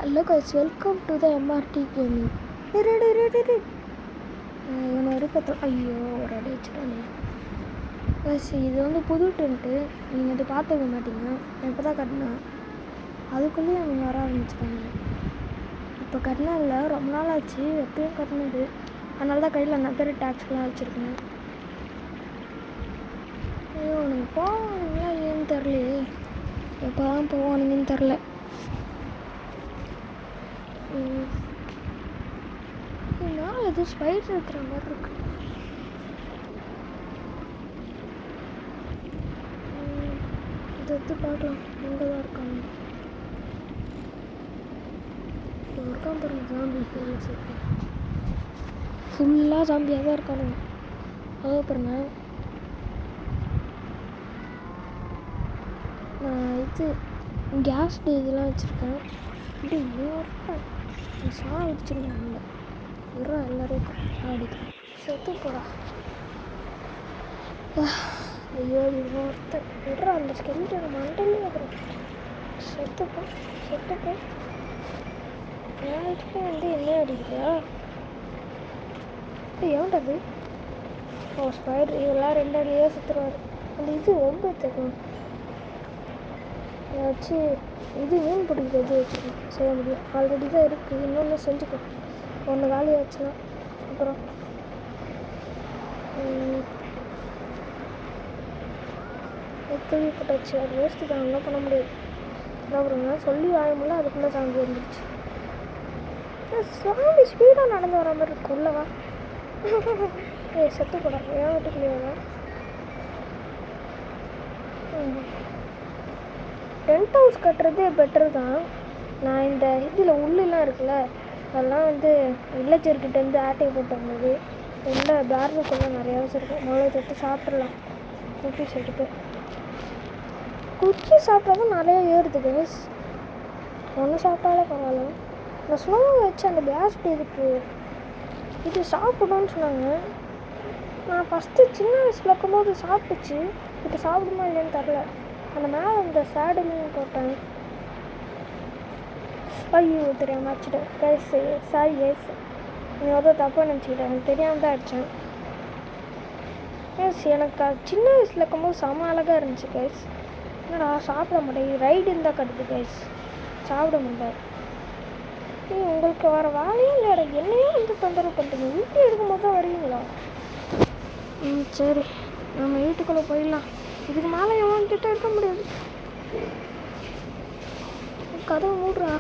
Hello guys, welcome to the MRT gaming. இவனை இருப்பத்தோ ஐயோ ஒரு அடி வச்சுட்டானே கைஸ். இது வந்து புது டென்ட்டு, நீங்கள் இது பார்த்துக்க மாட்டீங்க. இப்போ தான் கட்டினேன், அதுக்குள்ளேயே அவங்க வர ஆரம்பிச்சிட்டாங்க. இப்போ கட்டினா இல்லை, ரொம்ப நாள் ஆச்சு எப்பயும் கட்டினது. அதனால தான் கையில் நிறைய டேக்ஸ்லாம் வச்சுருக்கேன். ஐயோ உனக்கு போவானுங்களா இல்லைன்னு தெரிலையே, எப்போ தான் போவானுங்கன்னு தெரில. நான் அது ஸ்பைடர் இருக்கிற மாதிரி இருக்கு. இதை எடுத்து பார்க்கலாம், எங்கே தான் இருக்காங்க. இப்போ இருக்கான் பாருங்க, ஜாம்பி ஃபேமஸ் இருக்கு. ஃபுல்லாக ஜாம்பியாக தான் இருக்கானுங்க. அதோ பாருங்க, நான் இது கேஸ் இதெல்லாம் வச்சுருக்கேன். இப்படி ஒருத்தன் சா அடிச்சிருக்கேன். இல்லை இருறா, எல்லோரும் அடிக்கிறேன். செத்து போடா. ஐயோ ஒருத்தன் இருறா, அந்த ஸ்கெலிட்டன் மண்டலே அப்புறம் செத்துப்போ செத்துப்போ. யாருக்குமே வந்து என்ன அடிக்கிறியா? எவன்டது? ஓ ஸ்பைடர். இதெல்லாம் 2 அடியே சுற்றுருவார். அந்த இது ரொம்ப எடுத்துக்கணும். வச்சு இது மீன் பிடிக்கிறது வச்சுக்கணும், செய்ய முடியும். ஆல்ரெடி தான் இருக்குது, இன்னொன்று செஞ்சுக்கோ. ஒன்று காலி ஆச்சுன்னா அப்புறம் தூவிப்பட்டாச்சு. அது வேஸ்ட்டு தான், ஒன்றும் பண்ண முடியாது. அப்புறம் சொல்லி வாயமுள்ள அதுக்குள்ளே சாந்தி வந்துடுச்சு. சாந்தி ஸ்பீடாக நடந்து வர மாதிரி இருக்கு. உள்ளவா செத்து போடா, ஏன் வீட்டுக்குள்ளேயா? டென்ட் ஹவுஸ் கட்டுறதே பெட்டர் தான். நான் இந்த இதில் உள்ளெலாம் இருக்குல்ல, அதெல்லாம் வந்து வில்லேஜர்கிட்டேருந்து ஆட்டையை போட்டு வந்தது. உள்ள பேரலுக்குள்ளே நிறையா வச்சுருக்கேன். முதல்ல தொட்டு சாப்பிட்றலாம். குக்கீஸ் எடுத்து குக்கி சாப்பிட்டா தான் நிறையா ஏறுது கேஸ். ஒன்று சாப்பிட்டாலே பரவாயில்ல. நான் ஸ்னோ வச்சு அந்த கேஸ் இதுக்கு இது சாப்பிடணும்னு சொன்னாங்க. நான் ஃபஸ்ட்டு சின்ன வயசில் இருக்கும்போது சாப்பிட்டுச்சு. இப்போ சாப்பிடுமா இல்லைன்னு தெரில. அந்த மேலே இந்த சேடல்னு போட்டேன். ஐயோ தெரியாமல் அடிச்சிட்டேன் கைஸ். சாரி கைஸ், நீ ஏதோ தப்பாக நினச்சிக்கிட்டேன். எனக்கு தெரியாமல் தான் அடித்தேன். கைஸ் எனக்கு சின்ன வயசில் இருக்கும்போது செம அழகாக இருந்துச்சு கைஸ். என்னடா சாப்பிட மாட்டேன், ரைடு இருந்தால் கட்டுது கைஸ், சாப்பிட முடியல. உங்களுக்கு வர வேலையும் இல்லை, என்னையும் வந்து தொந்தரவு பண்ணுறீங்க. வீட்டில் எடுக்கும்போது தான் வருவீங்களா? சரி, நம்ம வீட்டுக்குள்ளே போயிடலாம். இதுக்கு மேலே எவன்கிட்ட இருக்க முடியாது. கதவை மூடுறா.